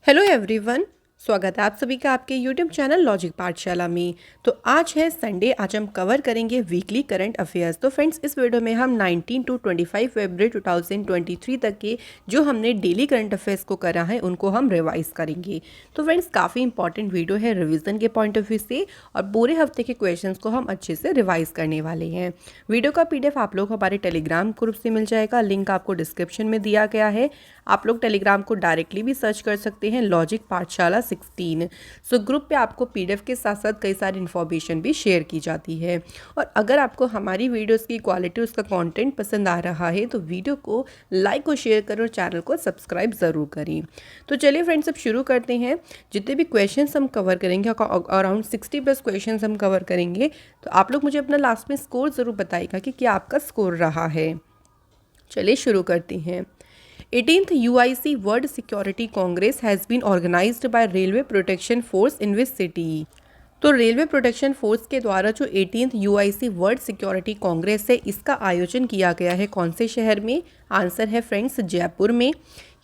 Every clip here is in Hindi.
Hello everyone. स्वागत है आप सभी का आपके यूट्यूब चैनल लॉजिक पाठशाला में। तो आज है संडे। आज हम कवर करेंगे वीकली करंट अफेयर्स। तो फ्रेंड्स, इस वीडियो में हम 19 टू 25 फरवरी 2023 तक के जो हमने डेली करंट अफेयर्स को करा है उनको हम रिवाइज करेंगे। तो फ्रेंड्स, काफ़ी इंपॉर्टेंट वीडियो है रिवीजन के पॉइंट ऑफ व्यू से, और पूरे हफ्ते के क्वेश्चन को हम अच्छे से रिवाइज करने वाले हैं। वीडियो का PDF आप लोग हमारे टेलीग्राम ग्रुप से मिल जाएगा, लिंक आपको डिस्क्रिप्शन में दिया गया है। आप लोग टेलीग्राम को डायरेक्टली भी सर्च कर सकते हैं, लॉजिक पाठशाला 16। सो ग्रुप पे आपको PDF के साथ साथ कई सारी इन्फॉर्मेशन भी शेयर की जाती है। और अगर आपको हमारी वीडियोस की क्वालिटी, उसका कंटेंट पसंद आ रहा है तो वीडियो को लाइक और शेयर करें और चैनल को सब्सक्राइब ज़रूर करें। तो चलिए फ्रेंड्स, अब शुरू करते हैं। जितने भी क्वेश्चन हम कवर करेंगे, अराउंड 60+ क्वेश्चन हम कवर करेंगे। तो आप लोग मुझे अपना लास्ट में स्कोर ज़रूर बताइएगा कि क्या आपका स्कोर रहा है। चलिए शुरू करते हैं। 18th UIC World Security Congress has been organized by Railway Protection Force in which city? तो रेलवे प्रोटेक्शन फोर्स के द्वारा जो 18th UIC world security Congress है, इसका आयोजन किया गया है कौन से शहर में? आंसर है फ्रेंड्स जयपुर में।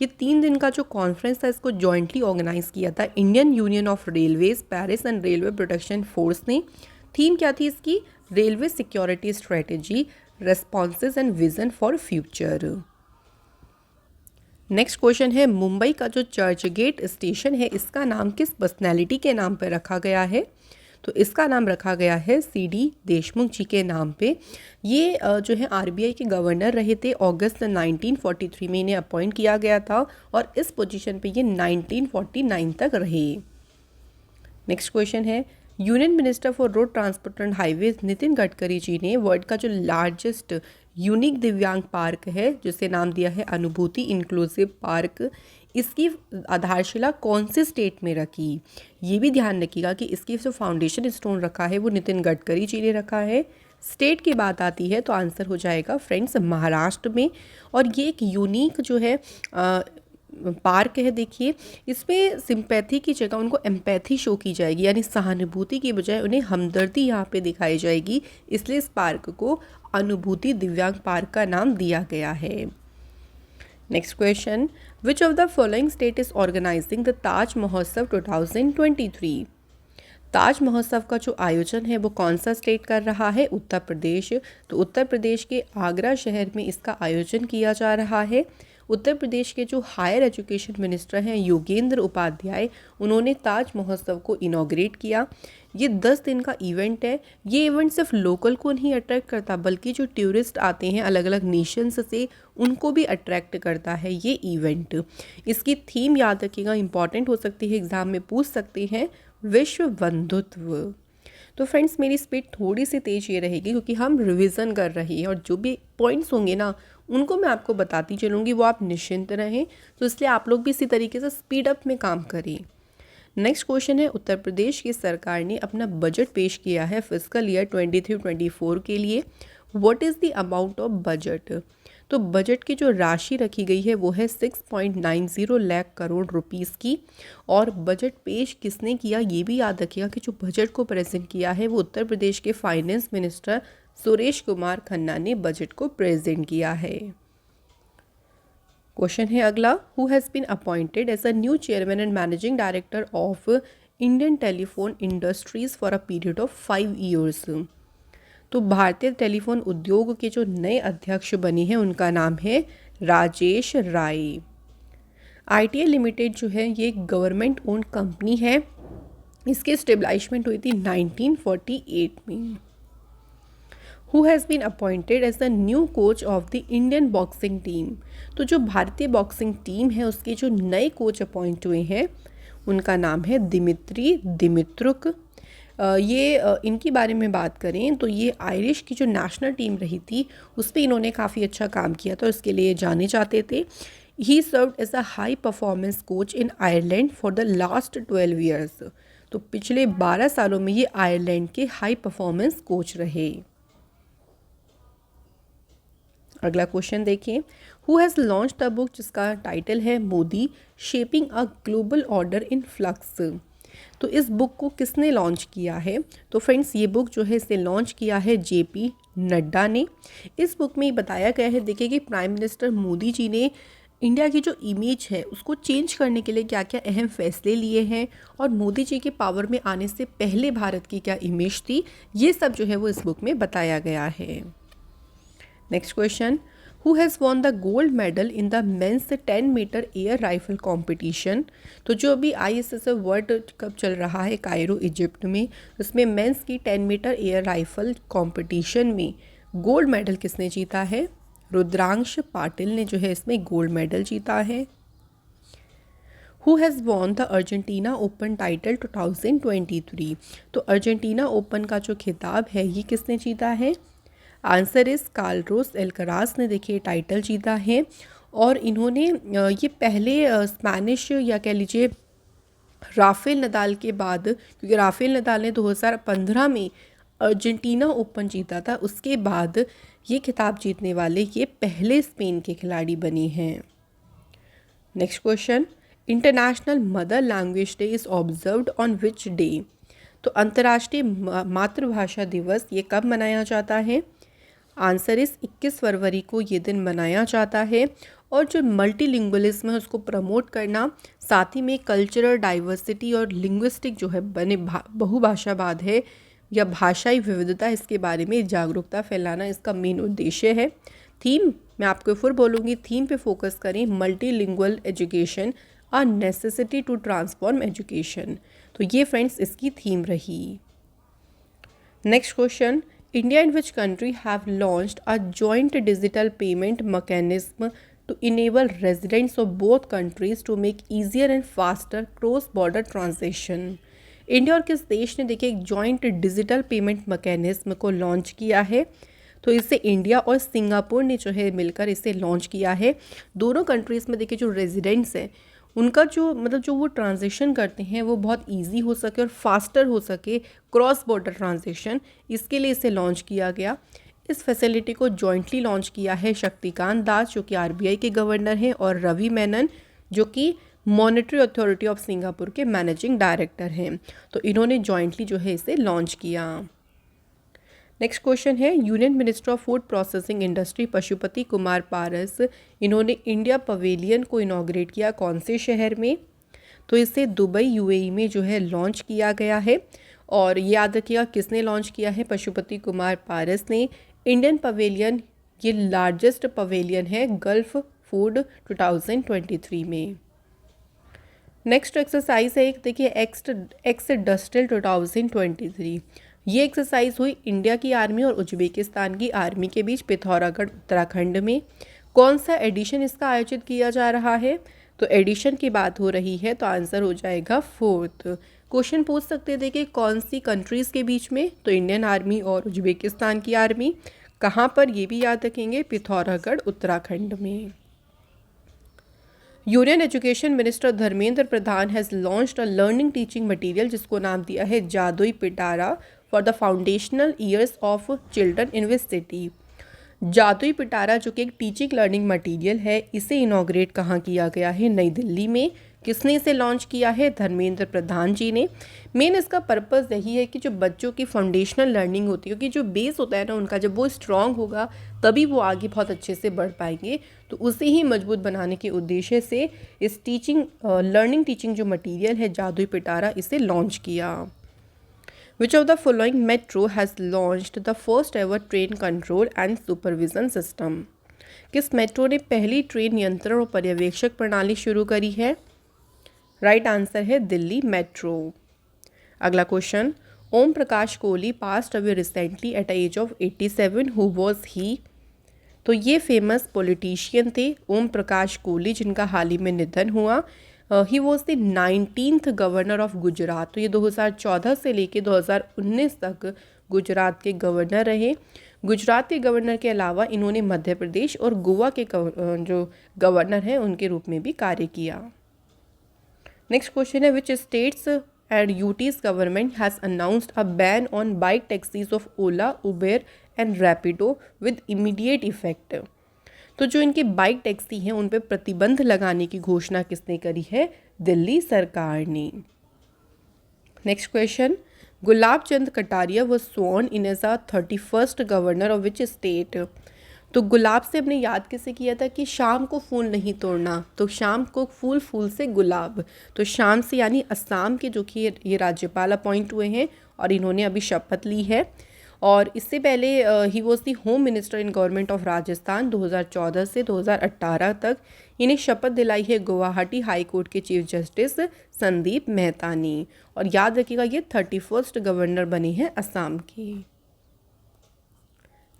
ये 3 दिन का जो कॉन्फ्रेंस था, इसको जॉइंटली ऑर्गेनाइज किया था Indian union of railways, Paris and railway protection force ने। थीम क्या थी इसकी? Railway security strategy, responses and vision for future. Next question है, मुंबई का जो चर्च गेट स्टेशन है, इसका नाम किस पर्सनैलिटी के नाम पर रखा गया है? तो इसका नाम रखा गया है CD देशमुख जी के नाम पे। ये जो है RBI के गवर्नर रहे थे। अगस्त 1943 में इन्हें अपॉइंट किया गया था और इस पोजीशन पे ये 1949 तक रहे। नेक्स्ट क्वेश्चन है, union minister for road transport and highways Nitin Gadkari ji ने वर्ल्ड का जो लार्जेस्ट यूनिक दिव्यांग पार्क है, जिसे नाम दिया है अनुभूति इंक्लूसिव पार्क, इसकी आधारशिला कौन से स्टेट में रखी? ये भी ध्यान रखिएगा कि इसकी जो फाउंडेशन स्टोन रखा है वो नितिन गडकरी जी ने रखा है। स्टेट की बात आती है तो आंसर हो जाएगा फ्रेंड्स महाराष्ट्र में। और ये एक यूनिक जो है पार्क है। देखिए, इसमें सिंपैथी की जगह उनको एम्पैथी शो की जाएगी, यानी सहानुभूति की बजाय उन्हें हमदर्दी यहाँ पे दिखाई जाएगी। इसलिए इस पार्क को अनुभूति दिव्यांग पार्क का नाम दिया गया है। Next question, which of the following state is organising the Taj Mahotsav 2023? ताज महोत्सव का जो आयोजन है वो कौन सा स्टेट कर रहा है? उत्तर प्रदेश। तो उत्तर प्रदेश के आगरा शहर में इसका आयोजन किया जा रहा है। उत्तर प्रदेश के जो हायर एजुकेशन मिनिस्टर हैं योगेंद्र उपाध्याय, उन्होंने ताज महोत्सव को इनॉग्रेट किया। ये 10 दिन का इवेंट है। ये इवेंट सिर्फ लोकल को नहीं अट्रैक्ट करता, बल्कि जो टूरिस्ट आते हैं अलग अलग नेशंस से, उनको भी अट्रैक्ट करता है ये इवेंट। इसकी थीम याद रखिएगा, इंपॉर्टेंट हो सकती है, एग्जाम में पूछ सकते हैं, विश्व बंधुत्व। तो फ्रेंड्स, मेरी स्पीड थोड़ी सी तेज ये रहेगी क्योंकि हम रिवीजन कर रहे हैं, और जो भी पॉइंट्स होंगे ना उनको मैं आपको बताती चलूँगी, वो आप निश्चिंत रहें। तो इसलिए आप लोग भी इसी तरीके से स्पीड अप में काम करें। नेक्स्ट क्वेश्चन है, उत्तर प्रदेश की सरकार ने अपना बजट पेश किया है फिजिकल ईयर 23-24 के लिए। What is the amount of budget? तो बजट की जो राशि रखी गई है वो है 6.90 लाख करोड़ रुपीस की। और बजट पेश किसने किया ये भी याद रखिएगा कि जो बजट को प्रेजेंट किया है वो उत्तर प्रदेश के फाइनेंस मिनिस्टर सुरेश कुमार खन्ना ने बजट को प्रेजेंट किया है। क्वेश्चन है अगला, who has been appointed as a new chairman and managing director of Indian Telephone Industries for a period of 5 years? तो भारतीय टेलीफोन उद्योग के जो नए अध्यक्ष बने हैं उनका नाम है राजेश राय। ITL लिमिटेड जो है ये गवर्नमेंट ओन्ड कंपनी है। इसकी स्टेबलाइजमेंट हुई थी 1948 में। Who has been appointed as the new coach of the Indian boxing team? तो जो भारतीय बॉक्सिंग टीम है उसके जो नए कोच अपॉइंट हुए हैं उनका नाम है दिमित्री दिमित्रुक। इनके बारे में बात करें तो ये आयरिश की जो नेशनल टीम रही थी उस पर इन्होंने काफ़ी अच्छा काम किया था, इसके लिए जाने जाते थे। He served as a high performance coach in Ireland for the last 12 years। तो पिछले 12 सालों में ये आयरलैंड के हाई परफॉर्मेंस कोच रहे। अगला क्वेश्चन देखिए, who has launch the book, जिसका टाइटल है Modi shaping a global order in flux? तो इस बुक को किसने लॉन्च किया है? तो फ्रेंड्स, ये बुक जो है इसे लॉन्च किया है JP नड्डा ने। इस बुक में बताया गया है, देखिए कि प्राइम मिनिस्टर मोदी जी ने इंडिया की जो इमेज है उसको चेंज करने के लिए क्या क्या अहम फैसले लिए हैं और मोदी जी के पावर में आने से पहले भारत की क्या इमेज थी, ये सब जो है वो इस बुक में बताया गया है। Next question, who has won the gold medal in the men's 10 metre air rifle competition. तो जो अभी ISSF वर्ल्ड कप चल रहा है कायरो इजिप्ट में, उसमें मेंस की 10 मीटर एयर राइफल कॉम्पिटिशन में गोल्ड मेडल किसने जीता है? रुद्रांश पाटिल ने जो है इसमें गोल्ड मेडल जीता है। Who has won the Argentina open title 2023। तो अर्जेंटीना ओपन का जो खिताब है ये किसने जीता है? आंसर इस कार्लोस अल्काराज ने देखिए टाइटल जीता है। और इन्होंने ये पहले स्पेनिश या कह लीजिए राफेल नदाल के बाद, क्योंकि राफेल नदाल ने 2015 में अर्जेंटीना ओपन जीता था, उसके बाद ये खिताब जीतने वाले ये पहले स्पेन के खिलाड़ी बने हैं। Next question, international mother language day is observed on which day. तो अंतर्राष्ट्रीय मातृभाषा दिवस ये कब मनाया जाता है? आंसर इस 21 फरवरी को ये दिन मनाया जाता है। और जो मल्टीलिंगुअलिज्म है उसको प्रमोट करना, साथ ही में कल्चरल डाइवर्सिटी और लिंग्विस्टिक जो है बने बहुभाषावाद है या भाषाई विविधता, इसके बारे में जागरूकता फैलाना इसका मेन उद्देश्य है। थीम मैं आपको फिर बोलूँगी, थीम पे फोकस करें, multilingual education a necessity to transform education. तो ये फ्रेंड्स इसकी थीम रही। Next question, India and which country have launched a joint digital payment mechanism to enable residents of both countries to make easier and faster cross-border transaction। India और किस देश ने देखिए एक जॉइंट डिजिटल पेमेंट मैकेनिज्म को लॉन्च किया है? तो इसे इंडिया और सिंगापुर ने जो है मिलकर इसे लॉन्च किया है। दोनों कंट्रीज़ में देखिए जो रेजिडेंट्स हैं उनका जो वो ट्रांजेक्शन करते हैं वो बहुत इजी हो सके और फास्टर हो सके क्रॉस बॉर्डर ट्रांजेक्शन, इसके लिए इसे लॉन्च किया गया। इस फैसिलिटी को जॉइंटली लॉन्च किया है शक्तिकांत दास जो कि RBI के गवर्नर हैं और रवि मेनन जो कि मॉनेटरी अथॉरिटी ऑफ सिंगापुर के मैनेजिंग डायरेक्टर हैं। तो इन्होंने जॉइंटली जो है इसे लॉन्च किया। नेक्स्ट क्वेश्चन है, union minister of food processing industry Pashupati Kumar Paras, इन्होंने इंडिया पवेलियन को इनॉग्रेट किया कौन से शहर में? तो इसे दुबई UAE में जो है लॉन्च किया गया है। और याद रखिएगा किसने लॉन्च किया है? पशुपति कुमार पारस ने। इंडियन पवेलियन ये लार्जेस्ट पवेलियन है गल्फ फूड 2023 में। नेक्स्ट एक्सरसाइज है एक, देखिए एक्स डस्टल 2023। ये एक्सरसाइज हुई इंडिया की आर्मी और उज्बेकिस्तान की आर्मी के बीच पिथौरागढ़ उत्तराखंड में। कौन सा एडिशन इसका आयोजित किया जा रहा है? तो एडिशन की बात हो रही है, तो आंसर हो जाएगा 4th। क्वेश्चन पूछ सकते थे कि कौन सी कंट्रीज़ के बीच में? तो इंडियन आर्मी और उज्बेकिस्तान की आर्मी। कहाँ पर? ये भी याद रखेंगे, पिथौरागढ़ उत्तराखंड में। Union education minister Dharmendra Pradhan has launched a learning teaching material जिसको नाम दिया है जादुई पिटारा for the foundational years of children in which city. जादुई पिटारा जो कि एक टीचिंग लर्निंग मटेरियल है, इसे इनॉग्रेट कहाँ किया गया है? नई दिल्ली में। किसने इसे लॉन्च किया है? धर्मेंद्र प्रधान जी ने। मेन इसका पर्पज़ यही है कि जो बच्चों की फाउंडेशनल लर्निंग होती है, क्योंकि जो बेस होता है ना उनका, जब वो स्ट्रांग होगा तभी वो आगे बहुत अच्छे से बढ़ पाएंगे। तो उसे ही मजबूत बनाने के उद्देश्य से इस लर्निंग टीचिंग जो मटीरियल है जादुई पिटारा, इसे लॉन्च किया। Which of the following metro has launched the first ever train control and supervision system? किस मेट्रो ने पहली ट्रेन नियंत्रण और पर्यवेक्षक प्रणाली शुरू करी है? राइट आंसर है दिल्ली मेट्रो। अगला क्वेश्चन, Om Prakash Kohli passed away recently at age of 87, who was he? तो ये फेमस पॉलिटिशियन थे ओम प्रकाश कोहली जिनका हाल ही में निधन हुआ। He was the 19th governor of Gujarat. तो ये 2014 से लेके 2019 तक गुजरात के गवर्नर रहे। गुजरात के गवर्नर के अलावा इन्होंने मध्य प्रदेश और गोवा के जो गवर्नर हैं उनके रूप में भी कार्य किया। नेक्स्ट क्वेश्चन है, विच states and UTs government has announced a ban on bike taxis of Ola, Uber and Rapido with immediate effect. तो जो इनकी बाइक टैक्सी हैं उन पर प्रतिबंध लगाने की घोषणा किसने करी है? दिल्ली सरकार ने। Next question, Gulab Chand Kataria was sworn in as a 31st governor of which state. तो गुलाब से हमने याद किसे किया था कि शाम को फूल नहीं तोड़ना, तो शाम को फूल, फूल से गुलाब। तो शाम से यानी असम के जो कि ये राज्यपाल अपॉइंट हुए हैं और इन्होंने अभी शपथ ली है। और इससे पहले he was the home minister in government of Rajasthan 2014 से 2018 तक। इन्हें शपथ दिलाई है गुवाहाटी हाई कोर्ट के चीफ जस्टिस संदीप मेहता ने। और याद रखिएगा ये 31st गवर्नर बने हैं असम के।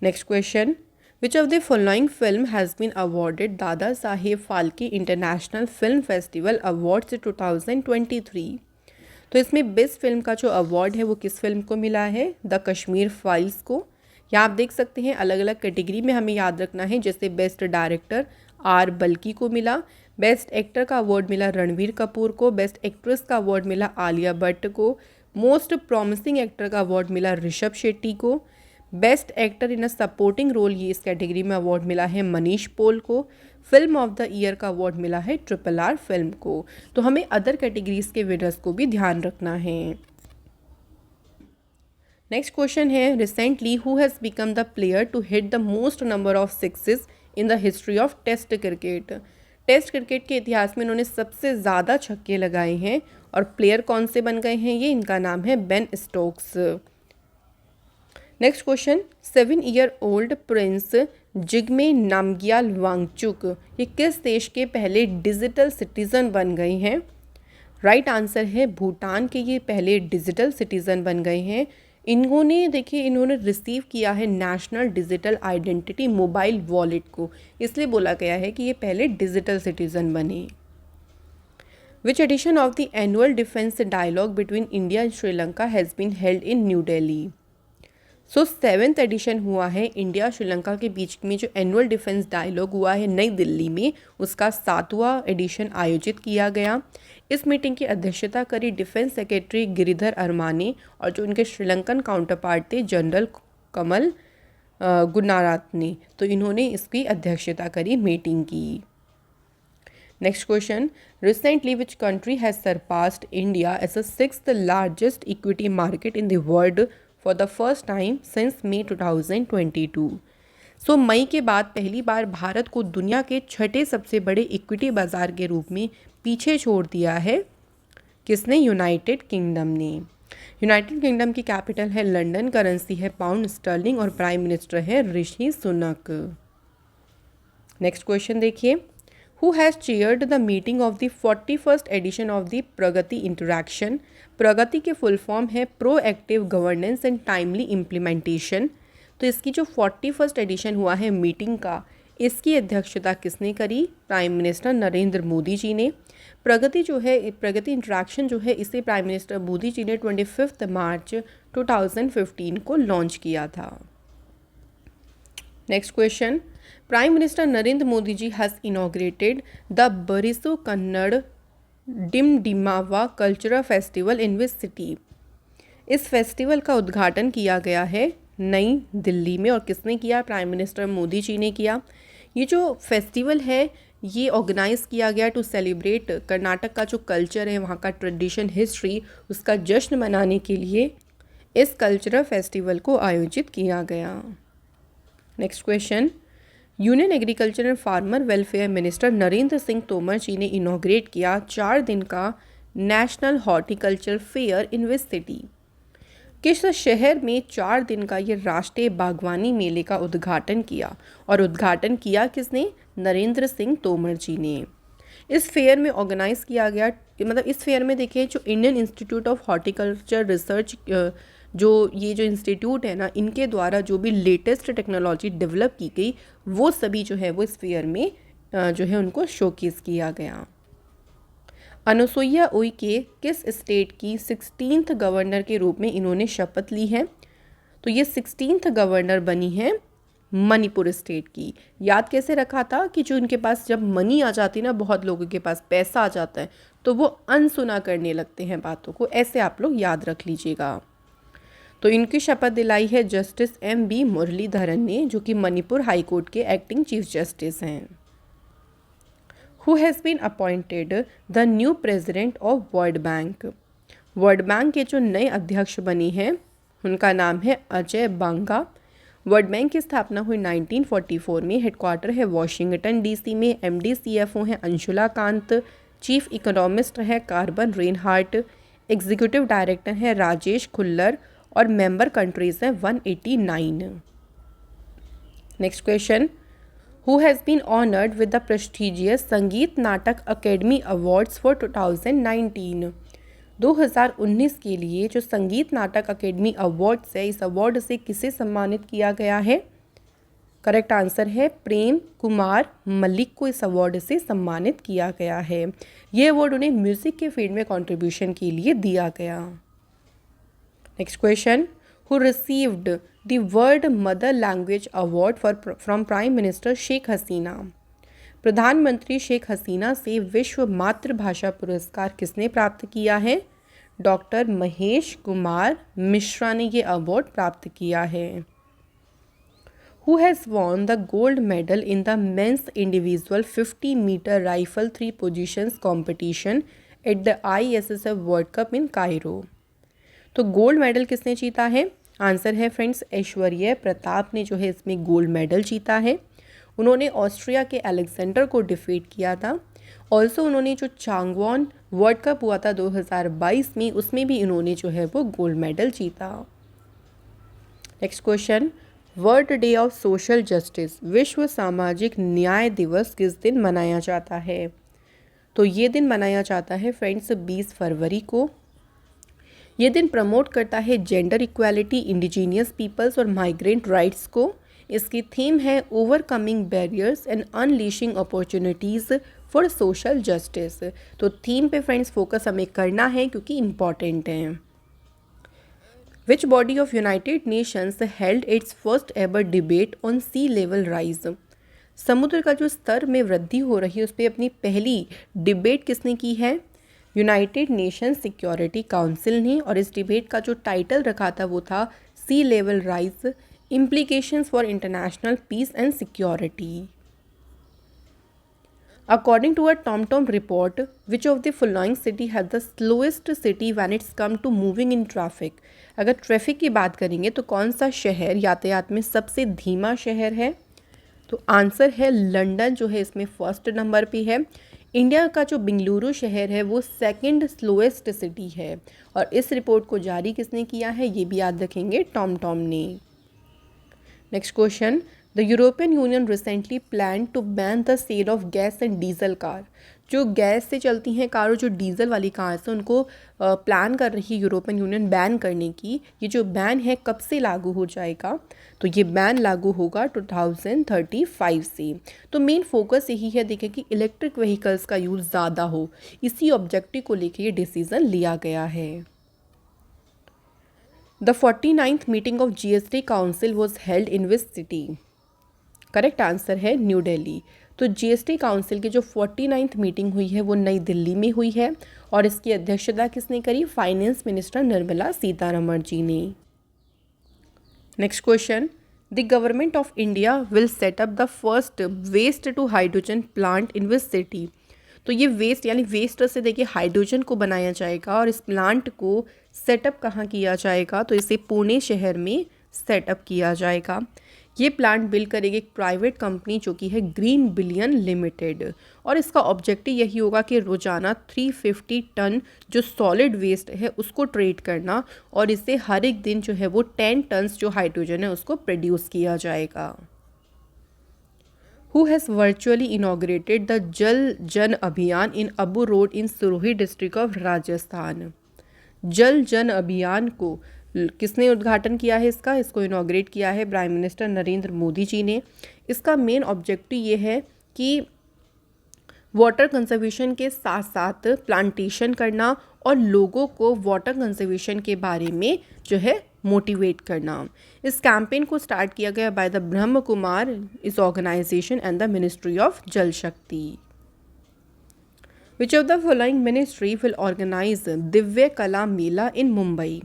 Next question, which of the following film has been awarded Dada Saheb Phalke international film festival awards 2023। तो इसमें बेस्ट फिल्म का जो अवार्ड है वो किस फिल्म को मिला है? द कश्मीर फाइल्स को। यहाँ आप देख सकते हैं अलग अलग कैटेगरी में हमें याद रखना है, जैसे बेस्ट डायरेक्टर आर बल्की को मिला, बेस्ट एक्टर का अवार्ड मिला रणवीर कपूर को, बेस्ट एक्ट्रेस का अवार्ड मिला आलिया भट्ट को, मोस्ट प्रॉमिसिंग एक्टर का अवार्ड मिला ऋषभ शेट्टी को, best actor in a supporting role ये इस कैटेगरी में अवार्ड मिला है मनीष पॉल को, फिल्म ऑफ द ईयर का अवार्ड मिला है RRR फिल्म को। तो हमें अदर कैटेगरीज के विनर्स को भी ध्यान रखना है। नेक्स्ट क्वेश्चन है, recently who has become the player to hit the most number of sixes in the history of test cricket. Test cricket के इतिहास में इन्होंने सबसे ज़्यादा छक्के लगाए हैं और प्लेयर कौन से बन गए हैं? ये इनका नाम है Ben Stokes. Next question, 7-year-old prince Jigme Namgyal Wangchuck ये किस देश के पहले डिजिटल सिटीज़न बन गए हैं? राइट आंसर है भूटान के ये पहले डिजिटल सिटीज़न बन गए हैं। इन्होंने देखिए इन्होंने रिसीव किया है national digital identity mobile wallet को, इसलिए बोला गया है कि ये पहले डिजिटल सिटीज़न बने। Which edition of the annual defence dialogue between India and Sri Lanka has been held in New Delhi. So 7th edition हुआ है इंडिया श्रीलंका के बीच में जो एनुअल डिफेंस डायलॉग हुआ है नई दिल्ली में, उसका 7वां एडिशन आयोजित किया गया। इस मीटिंग की अध्यक्षता करी डिफेंस सेक्रेटरी गिरिधर अरमाने और जो उनके श्रीलंकन काउंटर पार्ट थे जनरल कमल गुनारात ने। तो इन्होंने इसकी अध्यक्षता करी मीटिंग की। Next question, recently which country has surpassed India as the 6th largest equity market in the world for the first time since May 2022। So मई के बाद पहली बार भारत को दुनिया के छठे सबसे बड़े इक्विटी बाजार के रूप में पीछे छोड़ दिया है। किसने? यूनाइटेड किंगडम ने। यूनाइटेड किंगडम की कैपिटल है लंदन, करेंसी है पाउंड स्टर्लिंग और प्राइम मिनिस्टर है ऋषि सुनक। नेक्स्ट क्वेश्चन देखिए, who has chaired the meeting of the 41st edition of the Pragati interaction. Pragati के फुल फॉर्म है proactive governance and timely implementation. तो इसकी जो 41st एडिशन हुआ है मीटिंग का, इसकी अध्यक्षता किसने करी? प्राइम मिनिस्टर नरेंद्र मोदी जी ने। प्रगति जो है, प्रगति इंटरैक्शन जो है, इसे प्राइम मिनिस्टर मोदी जी ने 25 मार्च 2015 को लॉन्च किया था। Next question, prime minister Narendra Modi ji has inaugurated the Barisu Kannada Dimdimava cultural festival in which city. इस फेस्टिवल का उद्घाटन किया गया है नई दिल्ली में और किसने किया? प्राइम मिनिस्टर मोदी जी ने किया। ये जो फेस्टिवल है ये ऑर्गेनाइज़ किया गया टू सेलिब्रेट कर्नाटक का जो कल्चर है, वहाँ का ट्रेडिशन, हिस्ट्री, उसका जश्न मनाने के लिए इस कल्चरल फेस्टिवल को आयोजित किया गया। Next question, union agriculture and farmer welfare minister Narendra Singh Tomar ji ने इनॉग्रेट किया 4 दिन का national horticulture fair in which city. किस शहर में 4 दिन का ये राष्ट्रीय बागवानी मेले का उद्घाटन किया? और उद्घाटन किया किसने? नरेंद्र सिंह तोमर जी ने। इस फेयर में ऑर्गेनाइज़ किया गया, मतलब इस फेयर में देखिए जो Indian institute of horticulture research जो ये जो इंस्टीट्यूट है ना, इनके द्वारा जो भी लेटेस्ट टेक्नोलॉजी डेवलप की गई वो सभी जो है वो इस फेयर में जो है उनको शोकेस किया गया। अनुसुईया उइके किस स्टेट की 16th गवर्नर के रूप में इन्होंने शपथ ली है? तो ये 16th गवर्नर बनी है मणिपुर स्टेट की। याद कैसे रखा था कि जो इनके पास जब मनी आ जाती ना, बहुत लोगों के पास पैसा आ जाता है तो वो अनसुना करने लगते हैं बातों को, ऐसे आप लोग याद रख लीजिएगा। तो इनकी शपथ दिलाई है जस्टिस MB मुरलीधरन ने, जो कि मणिपुर हाई कोर्ट के एक्टिंग चीफ जस्टिस हैं। Who has been appointed the new president of World Bank. World Bank के जो नए अध्यक्ष बने हैं उनका नाम है अजय बांगा वर्ल्ड बैंक की स्थापना हुई 1944 में। हेडक्वार्टर है वॉशिंगटन डीसी में। एमडी सीएफओ हैं अंशुला कांत। चीफ इकोनॉमिस्ट है कार्बन रेनहार्ट। एग्जीक्यूटिव डायरेक्टर है राजेश खुल्लर और मेंबर कंट्रीज हैं 189। Next question, who has been honoured with the prestigious Sangeet Natak academy awards for 2019। 2019 के लिए जो संगीत नाटक अकेडमी अवार्ड्स है, इस अवार्ड से किसे सम्मानित किया गया है? करेक्ट आंसर है प्रेम कुमार मलिक को इस अवार्ड से सम्मानित किया गया है। ये अवार्ड उन्हें म्यूजिक के फील्ड में कंट्रीब्यूशन के लिए दिया गया। Next question, who received the world mother language award from prime minister Sheikh Hasina. प्रधानमंत्री शेख हसीना से विश्व मातृभाषा पुरस्कार किसने प्राप्त किया है? डॉक्टर महेश कुमार मिश्रा ने ये अवार्ड प्राप्त किया है। Who has won the gold medal in the men's individual 50 meter rifle 3 positions competition at the ISSF World Cup in Cairo? तो गोल्ड मेडल किसने जीता है? आंसर है फ्रेंड्स ऐश्वर्य प्रताप ने जो है इसमें गोल्ड मेडल जीता है। उन्होंने ऑस्ट्रिया के अलेक्जेंडर को डिफीट किया था। ऑल्सो उन्होंने जो चांगवॉन वर्ल्ड कप हुआ था 2022 में, उसमें भी इन्होंने जो है वो गोल्ड मेडल जीता। Next question, world day of social justice विश्व सामाजिक न्याय दिवस किस दिन मनाया जाता है? तो ये दिन मनाया जाता है फ्रेंड्स 20 फरवरी को। ये दिन प्रमोट करता है जेंडर इक्वालिटी, इंडिजीनियस पीपल्स और माइग्रेंट राइट्स को। इसकी थीम है overcoming barriers and unleashing opportunities for social justice. तो थीम पे फ्रेंड्स फोकस हमें करना है क्योंकि इम्पॉर्टेंट है। Which body of United Nations held its first ever debate on sea level rise. समुद्र का जो स्तर में वृद्धि हो रही है उस पर अपनी पहली डिबेट किसने की है? यूनाइटेड नेशंस सिक्योरिटी काउंसिल ने। और इस डिबेट का जो टाइटल रखा था वो था sea level rise implications for international peace and security. According to a TomTom report, which of the following city has the slowest city when it's come to moving in traffic? अगर ट्रैफिक की बात करेंगे तो कौन सा शहर यातायात में सबसे धीमा शहर है? तो आंसर है लंदन जो है इसमें फर्स्ट नंबर पे है। इंडिया का जो बेंगलुरु शहर है वो सेकंड स्लोएस्ट सिटी है। और इस रिपोर्ट को जारी किसने किया है ये भी याद रखेंगे, टॉम ने। Next question, the European Union recently plan to ban the sale of gas and diesel car. जो गैस से चलती हैं कार और जो डीजल वाली कार है उनको प्लान कर रही है यूरोपियन यूनियन बैन करने की। ये जो बैन है कब से लागू हो जाएगा? तो ये बैन लागू होगा 2035 से। तो मेन फोकस यही है देखें कि इलेक्ट्रिक व्हीकल्स का यूज़ ज़्यादा हो, इसी ऑब्जेक्टिव को लेकर ये डिसीज़न लिया गया है। The 49th meeting of GST council was held in which city? Correct answer है न्यू दिल्ली। तो GST काउंसिल की जो 49th मीटिंग हुई है वो नई दिल्ली में हुई है और इसकी अध्यक्षता किसने करी? फाइनेंस मिनिस्टर निर्मला सीतारमण जी ने। Next question, the government of India will set up the first waste to hydrogen plant in which city? तो ये वेस्ट यानी वेस्ट से देखिए हाइड्रोजन को बनाया जाएगा और इस प्लांट को सेटअप कहाँ किया जाएगा? तो इसे पुणे शहर में सेटअप किया जाएगा। ये प्लांट बिल्ड करेगी एक प्राइवेट कंपनी जो कि है ग्रीन बिलियन लिमिटेड और इसका ऑब्जेक्टिव यही होगा कि रोजाना 350 टन जो सॉलिड वेस्ट है उसको ट्रेड करना और इससे हर एक दिन जो है वो 10 टन्स जो हाइड्रोजन है उसको प्रोड्यूस किया जाएगा। Who has virtually inaugurated the जल जन अभियान in Abu road in Sirohi district of Rajasthan? जल जन अभियान को किसने उद्घाटन किया है? इसको इनॉग्रेट किया है प्राइम मिनिस्टर नरेंद्र मोदी जी ने। इसका मेन ऑब्जेक्टिव ये है कि वाटर कंजर्वेशन के साथ साथ प्लांटेशन करना और लोगों को वाटर कंजर्वेशन के बारे में जो है मोटिवेट करना। इस कैंपेन को स्टार्ट किया गया बाय द ब्रह्म कुमार इस organisation and the ministry of Jal Shakti. Which of the following ministry will organise Divya Kala मेला इन मुंबई?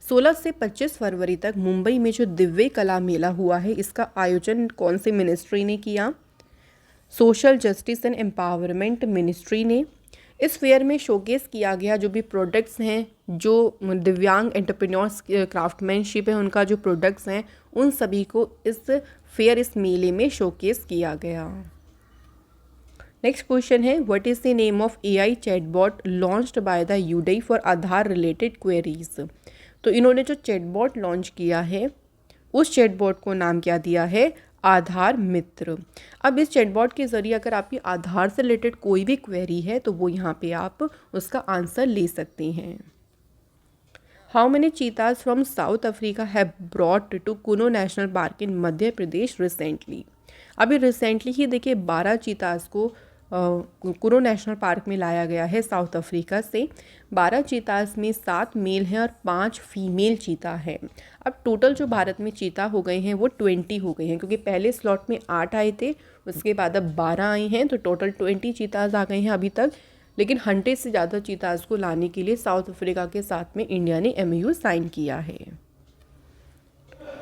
16 से 25 फरवरी तक मुंबई में जो दिव्य कला मेला हुआ है इसका आयोजन कौन सी मिनिस्ट्री ने किया? Social justice and empowerment ministry ने। इस फेयर में शोकेस किया गया जो भी प्रोडक्ट्स हैं, जो दिव्यांग एंटरप्रेन्योर्स क्राफ्टमैनशिप है उनका जो प्रोडक्ट्स हैं उन सभी को इस फेयर, इस मेले में शोकेस किया गया। नेक्स्ट क्वेश्चन है, what is the name of AI chatbot launched by the UIDAI for Aadhaar related queries. तो इन्होंने जो चैटबॉट लॉन्च किया है उस चैटबॉट को नाम क्या दिया है, आधार मित्र। अब इस चैटबॉट के ज़रिए अगर आपकी आधार से रिलेटेड कोई भी क्वेरी है तो वो यहाँ पे आप उसका आंसर ले सकते हैं। How many cheetahs from South Africa have brought to Kuno national park in Madhya Pradesh recently. अभी रिसेंटली ही देखिए 12 चीताज को कुनो नेशनल पार्क में लाया गया है साउथ अफ्रीका से। 12 चीताज में 7 मेल हैं और 5 फीमेल चीता हैं। अब टोटल जो भारत में चीता हो गए हैं वो 20 हो गए हैं, क्योंकि पहले स्लॉट में 8 आए थे, उसके बाद अब 12 आए हैं, तो टोटल 20 चीताज आ गए हैं अभी तक। लेकिन 100 से ज़्यादा चीताज को लाने के लिए साउथ अफ्रीका के साथ में इंडिया ने MOU साइन किया है।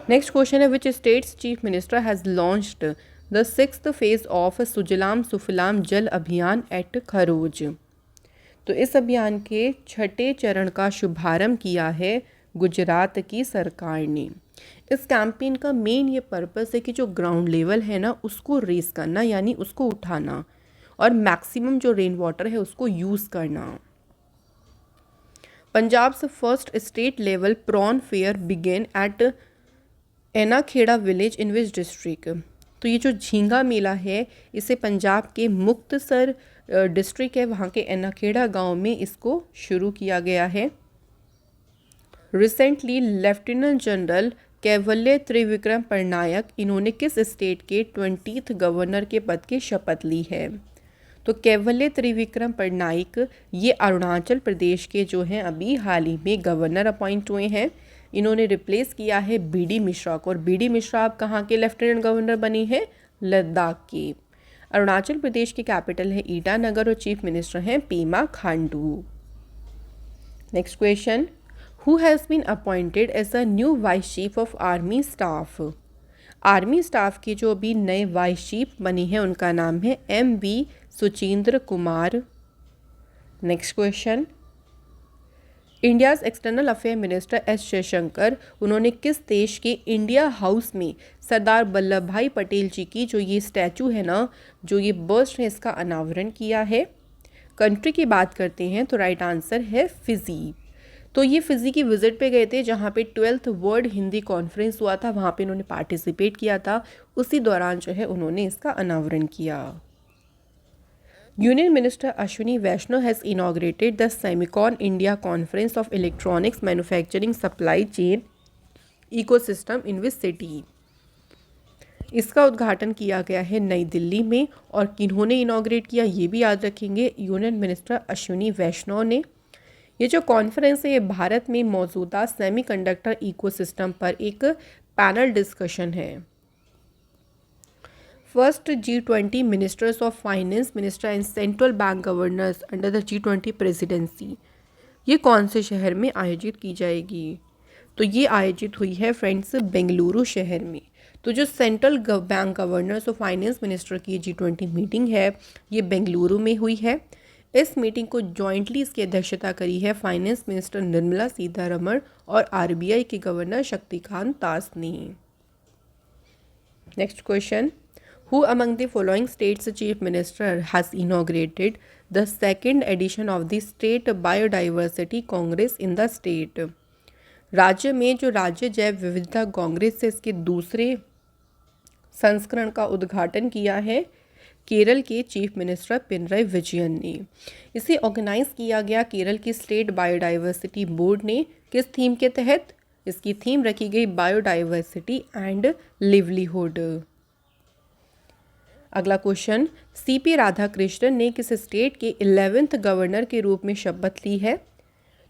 नेक्स्ट क्वेश्चन है, विच state's chief minister has launched the 6th phase of Sujalam Sufalam Jal Abhiyan eight खरोज। तो इस अभियान के 6ठे चरण का शुभारंभ किया है गुजरात की सरकार ने। इस कैंपेन का मेन ये पर्पस है कि जो ग्राउंड लेवल है ना उसको रेस करना, यानी उसको उठाना, और मैक्सिमम जो रेन वाटर है उसको यूज़ करना। Punjab's first state level prawn fair begin at Enakhera village in which district. तो ये जो झींगा मेला है इसे पंजाब के मुक्तसर डिस्ट्रिक्ट है वहाँ के एनाखेड़ा गांव में इसको शुरू किया गया है। रिसेंटली लेफ्टिनेंट जनरल कैवल्य त्रिविक्रम पटनायक, इन्होंने किस स्टेट के 20th गवर्नर के पद की शपथ ली है। तो कैवल्य त्रिविक्रम पटनायक ये अरुणाचल प्रदेश के जो हैं अभी हाल ही में गवर्नर अपॉइंट हुए हैं। इन्होंने रिप्लेस किया है BD मिश्रा को, और BD मिश्रा अब कहाँ के लेफ्टिनेंट गवर्नर बने हैं, लद्दाख के। अरुणाचल प्रदेश की कैपिटल है ईटानगर और चीफ मिनिस्टर हैं Pema Khandu. Next question, who has been appointed as a new vice chief of army staff. Army staff के जो अभी नए वाइस चीफ बने हैं उनका नाम है MV Suchindra Kumar. Next question, India's external affair minister S Jaishankar, उन्होंने किस देश के इंडिया हाउस में सरदार वल्लभ भाई पटेल जी की जो ये स्टैचू है ना, जो ये बस्ट है, इसका अनावरण किया है। कंट्री की बात करते हैं तो राइट आंसर है फिजी। तो ये फिजी की विजिट पे गए थे जहाँ पे 12th वर्ल्ड हिंदी कॉन्फ्रेंस हुआ था, वहाँ पे इन्होंने पार्टिसिपेट किया था। उसी दौरान जो है उन्होंने इसका अनावरण किया। Union minister Ashwini Vaishnaw has inaugurated the Semicon India conference of electronics manufacturing supply chain ecosystem in which city. इसका उद्घाटन किया गया है नई दिल्ली में, और किन्होंने इनॉग्रेट किया ये भी याद रखेंगे, यूनियन मिनिस्टर अश्विनी वैष्णव ने। ये जो कॉन्फ्रेंस है ये भारत में मौजूदा सेमीकंडक्टर इकोसिस्टम पर एक पैनल डिस्कशन है। First G20 ministers of finance minister and central bank governors under the G20 presidency, ये कौन से शहर में आयोजित की जाएगी। तो ये आयोजित हुई है फ्रेंड्स बेंगलुरु शहर में। तो जो सेंट्रल बैंक गवर्नर्स और फाइनेंस मिनिस्टर की G20 मीटिंग है ये बेंगलुरु में हुई है। इस मीटिंग को जॉइंटली इसकी अध्यक्षता करी है फाइनेंस मिनिस्टर निर्मला सीतारमण और RBI के गवर्नर शक्तिकांत दास ने। Next question, Who among the following states chief minister has inaugurated the second edition of the State Biodiversity Congress in the state? राज्य में जो राज्य जैव विविधता कांग्रेस से इसके दूसरे संस्करण का उद्घाटन किया है केरल के चीफ मिनिस्टर पिनराई विजयन ने। इसे ऑर्गेनाइज किया गया केरल की स्टेट बायोडाइवर्सिटी बोर्ड ने। किस थीम के तहत? इसकी थीम रखी गई बायोडाइवर्सिटी एंड लिवलीहुड। अगला क्वेश्चन, CP राधाकृष्णन ने किस स्टेट के 11th गवर्नर के रूप में शपथ ली है?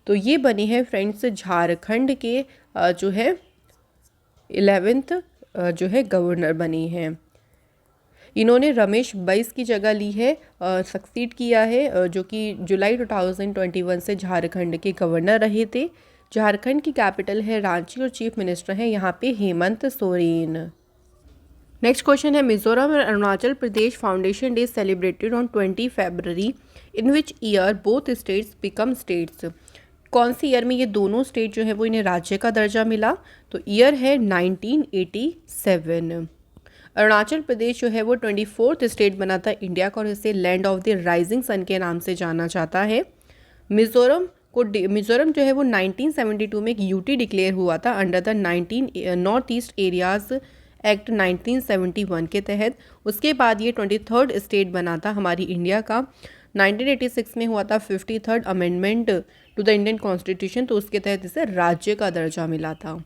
तो ये बने हैं फ्रेंड्स झारखंड के जो है 11th जो है गवर्नर बने हैं। इन्होंने रमेश बैस की जगह ली है, सक्सीड किया है, जो कि जुलाई 2021 से झारखंड के गवर्नर रहे थे। झारखंड की कैपिटल है रांची और चीफ मिनिस्टर हैं यहाँ पे हेमंत सोरेन। नेक्स्ट क्वेश्चन है, मिजोरम और Arunachal Pradesh foundation day celebrated on 20 February, in which year both states become states. कौन सी ईयर में ये दोनों स्टेट जो है वो इन्हें राज्य का दर्जा मिला? तो ईयर है 1987। अरुणाचल प्रदेश जो है वो 24th स्टेट बना था इंडिया का और इसे land of the rising sun के नाम से जाना जाता है। मिजोरम जो है वो 1972 में एक यूटी डिक्लेयर हुआ था under the north east areas act 1971 के तहत। उसके बाद ये 23rd स्टेट बना था हमारी इंडिया का। 1986 में हुआ था 53rd amendment to the Indian constitution, तो उसके तहत इसे राज्य का दर्जा मिला था।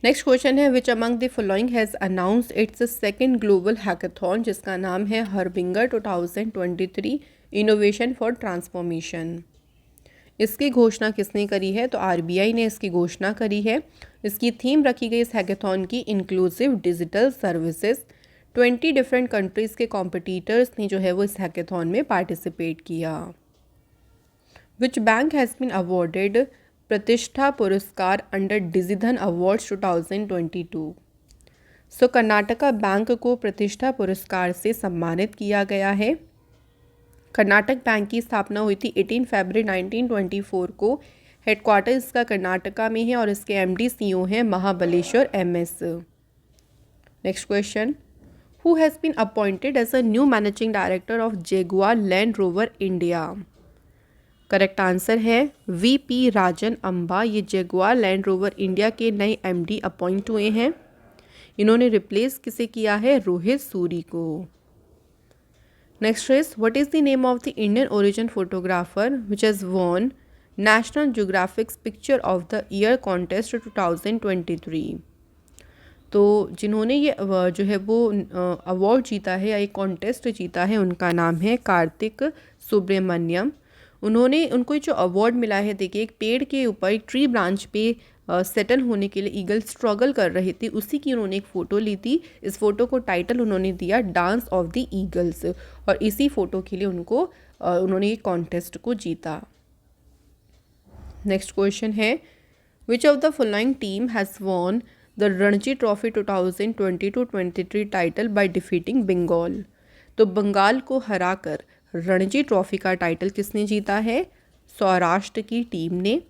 नेक्स्ट क्वेश्चन है which among the following has announced it's second global hackathon, जिसका नाम है हरबिंगर 2023 इनोवेशन फॉर ट्रांसफॉर्मेशन। इसकी घोषणा किसने करी है? तो आरबीआई ने इसकी घोषणा करी है। इसकी थीम रखी गई इस हैकाथॉन की inclusive digital services. 20 different countries के कॉम्पिटिटर्स ने जो है वो इस हैकाथॉन में पार्टिसिपेट किया। Which bank has been awarded प्रतिष्ठा पुरस्कार under Digidhan awards 2022। So Karnataka bank को प्रतिष्ठा पुरस्कार से सम्मानित किया गया है। कर्नाटक बैंक की स्थापना हुई थी 18 फरवरी 1924 को। हेडक्वार्टर इसका कर्नाटका में है और इसके एमडी सीईओ हैं Mahabaleshwar MS. Next question, who has been appointed as a new managing director of Jaguar Land Rover India? Correct answer है वीपी राजन अम्बा। ये जगुआर लैंड रोवर इंडिया के नए एमडी अपॉइंट हुए हैं। इन्होंने रिप्लेस किसे किया है? रोहित सूरी को। Next is what is the name of the Indian origin photographer which has won National Geographics picture of the year contest 2023। तो जिन्होंने ये जो है वो अवार्ड जीता है या एक कॉन्टेस्ट जीता है उनका नाम है कार्तिक सुब्रमण्यम। उनको जो अवार्ड मिला है, देखिए एक पेड़ के ऊपर एक ट्री ब्रांच पे सेटल होने के लिए ईगल स्ट्रगल कर रही थी, उसी की उन्होंने एक फ़ोटो ली थी। इस फोटो को टाइटल उन्होंने दिया डांस ऑफ द ईगल्स और इसी फोटो के लिए उन्होंने ये कॉन्टेस्ट को जीता। नेक्स्ट क्वेश्चन है which of the following team has won the Ranji trophy 2022-23 title by defeating Bengal. तो बंगाल को हराकर रणजी ट्रॉफी का टाइटल किसने जीता है? सौराष्ट्र की टीम ने।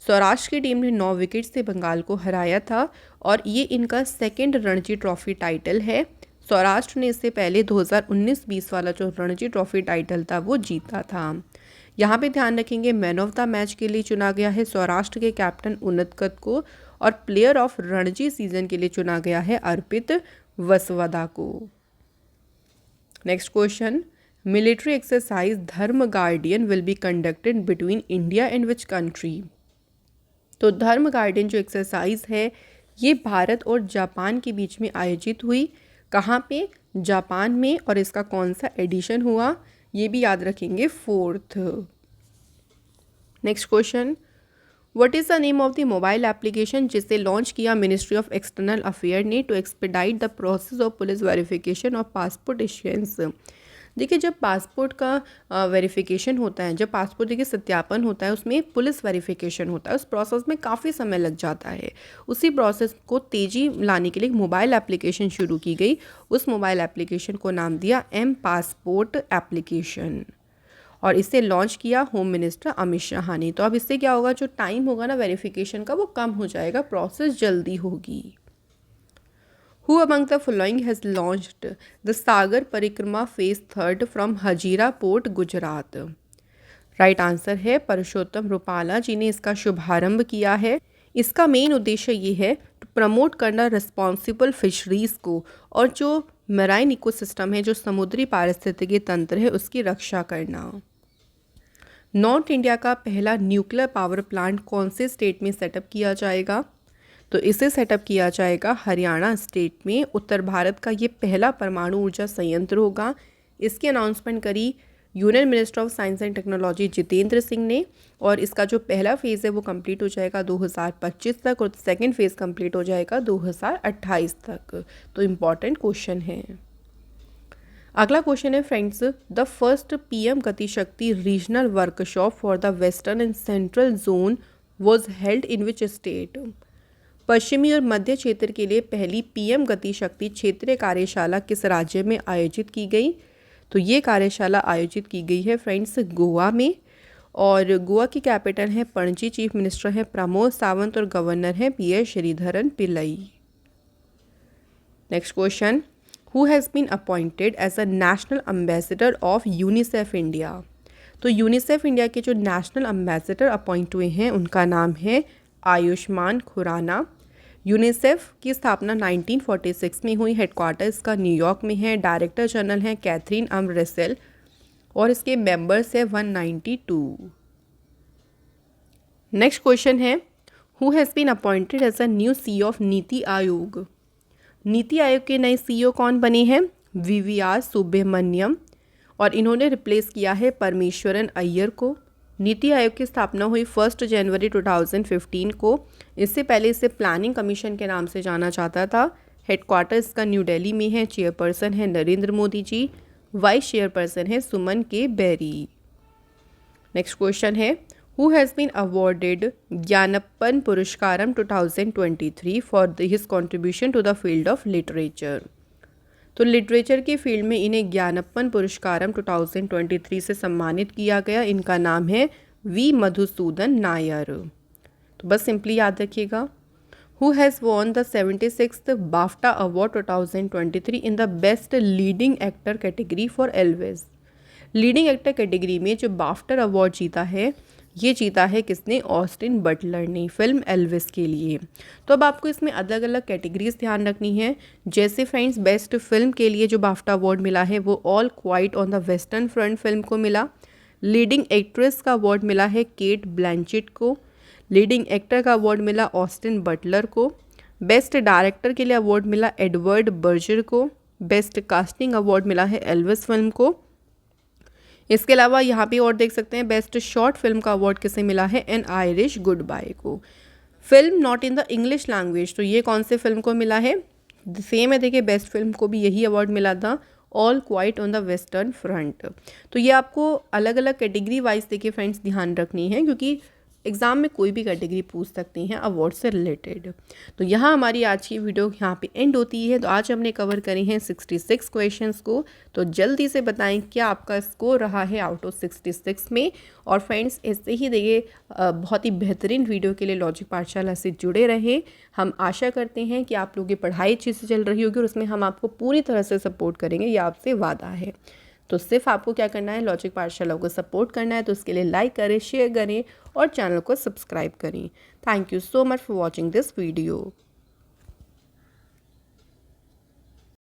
सौराष्ट्र की टीम ने 9 विकेट से बंगाल को हराया था और ये इनका सेकंड रणजी ट्रॉफी टाइटल है। सौराष्ट्र ने इससे पहले 2019-20 वाला जो रणजी ट्रॉफी टाइटल था वो जीता था। यहाँ पे ध्यान रखेंगे मैन ऑफ द मैच के लिए चुना गया है सौराष्ट्र के कैप्टन उन्नतकत को और प्लेयर ऑफ रणजी सीजन के लिए चुना गया है अर्पित वसवदा को। नेक्स्ट क्वेश्चन, मिलिट्री एक्सरसाइज धर्म guardian will be conducted between India and which country. तो धर्म गार्डियन जो एक्सरसाइज है ये भारत और जापान के बीच में आयोजित हुई। कहाँ पे? जापान में। और इसका कौन सा एडिशन हुआ ये भी याद रखेंगे, 4th। Next question, what is the name of the mobile application जिसे लॉन्च किया मिनिस्ट्री ऑफ एक्सटर्नल अफेयर ने to expedite the process of police verification of passport issuance. देखिए जब पासपोर्ट का वेरिफिकेशन होता है, जब पासपोर्ट देखिए सत्यापन होता है, उसमें पुलिस वेरिफिकेशन होता है, उस प्रोसेस में काफ़ी समय लग जाता है। उसी प्रोसेस को तेज़ी लाने के लिए मोबाइल एप्लीकेशन शुरू की गई। उस मोबाइल एप्लीकेशन को नाम दिया एम पासपोर्ट एप्लीकेशन और इसे लॉन्च किया होम मिनिस्टर अमित शाह ने। तो अब इससे क्या होगा, जो टाइम होगा ना वेरिफिकेशन का वो कम हो जाएगा, प्रोसेस जल्दी होगी। Who among the following has launched the सागर परिक्रमा phase 3 from Hazira port Gujarat? Right answer है परशोत्तम रुपाला जी ने इसका शुभारंभ किया है। इसका मेन उद्देश्य ये है टू प्रमोट करना रिस्पॉन्सिबल फिशरीज को और जो मेराइन इकोसिस्टम है, जो समुद्री पारिस्थितिकी तंत्र है, उसकी रक्षा करना। नॉर्थ इंडिया का पहला न्यूक्लियर पावर प्लांट कौन से स्टेट में सेटअप किया जाएगा? तो इसे सेटअप किया जाएगा हरियाणा स्टेट में। उत्तर भारत का ये पहला परमाणु ऊर्जा संयंत्र होगा। इसकी अनाउंसमेंट करी union minister of science and technology Jitendra Singh ने और इसका जो पहला फेज़ है वो कंप्लीट हो जाएगा 2025 तक और सेकंड फेज़ कंप्लीट हो जाएगा 2028 तक। तो इम्पॉर्टेंट क्वेश्चन है। अगला क्वेश्चन है फ्रेंड्स, द फर्स्ट पीएम गति शक्ति regional workshop for the western and central zone was held in which state? पश्चिमी और मध्य क्षेत्र के लिए पहली पीएम गति शक्ति क्षेत्रीय कार्यशाला किस राज्य में आयोजित की गई? तो ये कार्यशाला आयोजित की गई है फ्रेंड्स गोवा में और गोवा की कैपिटल है पणजी। चीफ मिनिस्टर है प्रमोद सावंत और गवर्नर है PS Sreedharan Pillai. Next question, who has been appointed as a national ambassador of UNICEF India. तो यूनिसेफ इंडिया के जो नेशनल एम्बेसडर अपॉइंट हुए हैं उनका नाम है आयुष्मान खुराना। यूनिसेफ की स्थापना 1946 में हुई। हेडक्वार्टर इसका न्यूयॉर्क में है। डायरेक्टर जनरल हैं कैथरीन रेसेल और इसके मेंबर्स है 192। नेक्स्ट क्वेश्चन है, who has been appointed as a new CEO of NITI Aayog. NITI Aayog के नए CEO कौन बने हैं? VVR सुब्रमण्यम, और इन्होंने रिप्लेस किया है परमेश्वरन अय्यर को। नीति आयोग की स्थापना हुई 1 जनवरी 2015 को। इससे पहले इसे प्लानिंग कमीशन के नाम से जाना जाता था। हेडक्वार्टर इसका न्यू दिल्ली में है। चेयरपर्सन है नरेंद्र मोदी जी। वाइस चेयरपर्सन है Suman K Bery. Next question है, who has been awarded Jnanappana Puraskaram 2023 for his contribution to the field of literature. तो लिटरेचर के फील्ड में इन्हें ज्ञानप्पन पुरस्कारम 2023 से सम्मानित किया गया। इनका नाम है V मधुसूदन नायर। तो बस सिंपली याद रखिएगा, who has won the 76th BAFTA award 2023 in the best leading actor category for Elvis. Leading actor category में जो बाफ्टा अवार्ड जीता है, ये जीता है किसने? ऑस्टिन बटलर ने, फिल्म एल्विस के लिए। तो अब आपको इसमें अलग अलग कैटेगरीज ध्यान रखनी है। जैसे फ्रेंड्स, बेस्ट फिल्म के लिए जो बाफ्टा अवार्ड मिला है वो all quite on the western front film को मिला। लीडिंग एक्ट्रेस का अवार्ड मिला है केट ब्लैंचेट को। लीडिंग एक्टर का अवार्ड मिला ऑस्टिन बटलर को। बेस्ट डायरेक्टर के लिए अवार्ड मिला एडवर्ड बर्जर को। बेस्ट कास्टिंग अवार्ड मिला है एल्विस फिल्म को। इसके अलावा यहाँ पे और देख सकते हैं, बेस्ट शॉर्ट फिल्म का अवार्ड किसे मिला है? एन आयरिश गुड बाय को। Film not in the English language, तो ये कौन से फिल्म को मिला है? सेम है, देखिए बेस्ट फिल्म को भी यही अवार्ड मिला था, all quite on the western front. तो ये आपको अलग अलग कैटेगरी वाइज देखिए फ्रेंड्स ध्यान रखनी है, क्योंकि एग्ज़ाम में कोई भी कैटेगरी पूछ सकती हैं अवार्ड से रिलेटेड। तो यहाँ हमारी आज की वीडियो यहाँ पे एंड होती है। तो आज हमने कवर करी हैं 66 क्वेश्चंस को। तो जल्दी से बताएं क्या आपका स्कोर रहा है आउट ऑफ 66 में। और फ्रेंड्स, ऐसे ही देखिए बहुत ही बेहतरीन वीडियो के लिए लॉजिक पाठशाला से जुड़े रहें। हम आशा करते हैं कि आप लोगों की पढ़ाई अच्छे से चल रही होगी और उसमें हम आपको पूरी तरह से सपोर्ट करेंगे, ये आपसे वादा है। तो सिर्फ आपको क्या करना है, लॉजिक पाठशाला को सपोर्ट करना है। तो उसके लिए लाइक करें, शेयर करें और चैनल को सब्सक्राइब करें। Thank you so much for watching this video.